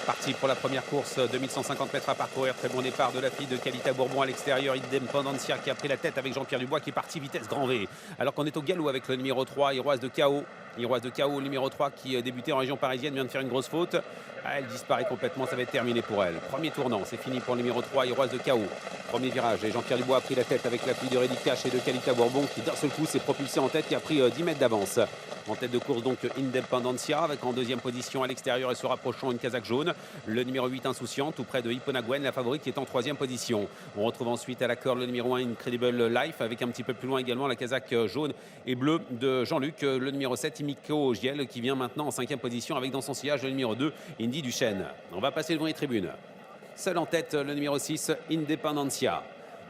Parti pour la première course, 2150 mètres à parcourir. Très bon départ de la fille de Kalita Bourbon à l'extérieur. Independencia qui a pris la tête avec Jean-Pierre Dubois qui est parti vitesse grand V. Alors qu'on est au galop avec le numéro 3, Iroise de Chaos. Iroise de Chaos, le numéro 3 qui débutait en région parisienne, vient de faire une grosse faute. Elle disparaît complètement, ça va être terminé pour elle. Premier tournant, c'est fini pour le numéro 3, Iroise de Chaos. Premier virage, et Jean-Pierre Dubois a pris la tête avec la fille de Reddy Cash et de Kalita Bourbon qui d'un seul coup s'est propulsé en tête et a pris 10 mètres d'avance. En tête de course donc Independencia avec en deuxième position à l'extérieur et se rapprochant une casaque jaune. Le numéro 8 Insouciant tout près de Hipponaguen, la favorite qui est en troisième position. On retrouve ensuite à la corde le numéro 1 Incredible Life avec un petit peu plus loin également la casaque jaune et bleue de Jean-Luc. Le numéro 7 Imiko Giel qui vient maintenant en cinquième position avec dans son sillage le numéro 2 Indy Duchesne. On va passer devant les tribunes. Seul en tête le numéro 6 Independencia.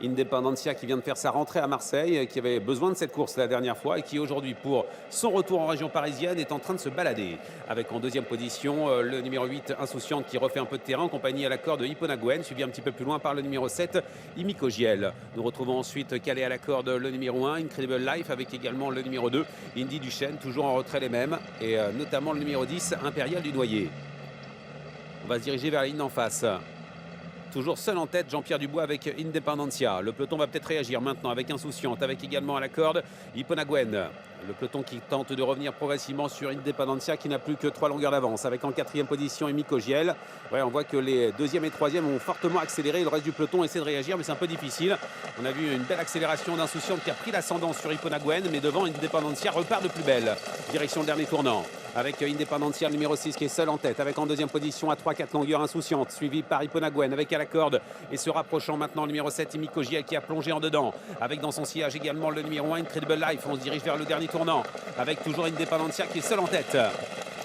Independencia qui vient de faire sa rentrée à Marseille, qui avait besoin de cette course la dernière fois et qui aujourd'hui, pour son retour en région parisienne, est en train de se balader. Avec en deuxième position le numéro 8 Insouciante qui refait un peu de terrain en compagnie à la corde de Hipponaguen, suivi un petit peu plus loin par le numéro 7 Imiko Giel. Nous retrouvons ensuite calé à la corde le numéro 1 Incredible Life avec également le numéro 2 Indy Duchesne, toujours en retrait les mêmes, et notamment le numéro 10 Impérial du Noyer. On va se diriger vers la ligne d'en face. Toujours seul en tête, Jean-Pierre Dubois avec Independencia. Le peloton va peut-être réagir maintenant avec Insouciante, avec également à la corde Hipponaguen. Le peloton qui tente de revenir progressivement sur Independencia qui n'a plus que 3 longueurs d'avance. Avec en quatrième position Imiko Giel. Ouais, on voit que les deuxième et troisième ont fortement accéléré. Le reste du peloton essaie de réagir, mais c'est un peu difficile. On a vu une belle accélération d'Insouciante qui a pris l'ascendant sur Hipponaguen, mais devant Independencia repart de plus belle. Direction le dernier tournant. Avec Independencia, le numéro 6 qui est seul en tête. Avec en deuxième position à 3-4 longueurs Insouciante, suivi par Hipponaguen avec à la corde. Et se rapprochant maintenant le numéro 7 Imiko Giel qui a plongé en dedans. Avec dans son sillage également le numéro 1 Incredible Life. On se dirige vers le dernier tournant avec toujours Independencia qui est seul en tête.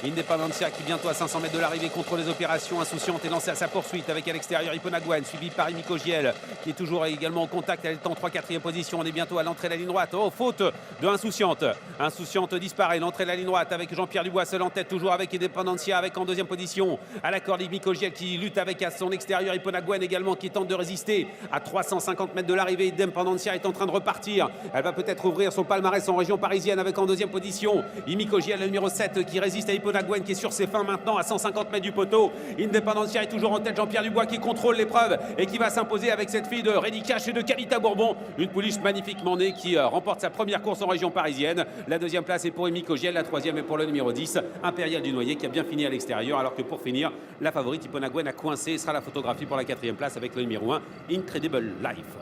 Independencia qui bientôt à 500 mètres de l'arrivée contrôle les opérations. Insouciante est lancée à sa poursuite avec à l'extérieur Hipponaguen suivi par Imiko Giel qui est toujours également en contact. Elle est en 3-4e position. On est bientôt à l'entrée de la ligne droite. Oh, faute de Insouciante. Insouciante disparaît. L'entrée de la ligne droite avec Jean-Pierre Dubois seul en tête toujours avec Independencia avec en deuxième position à la corde Imiko Giel qui lutte avec à son extérieur Hipponaguen également qui tente de résister à 350 mètres de l'arrivée. Independencia est en train de repartir. Elle va peut-être ouvrir son palmarès en région parisienne avec en deuxième position Imiko Giel, le numéro 7 qui résiste à Hipponaguen qui est sur ses fins maintenant à 150 mètres du poteau. Independencia est toujours en tête. Jean-Pierre Dubois qui contrôle l'épreuve et qui va s'imposer avec cette fille de Reddy Cash et de Kalita Bourbon. Une pouliche magnifiquement née qui remporte sa première course en région parisienne. La deuxième place est pour Imiko Giel, la troisième est pour le numéro 10 Impérial du Noyer qui a bien fini à l'extérieur alors que pour finir la favorite Hipponaguen a coincé et sera la photographie pour la quatrième place avec le numéro 1 Incredible Life.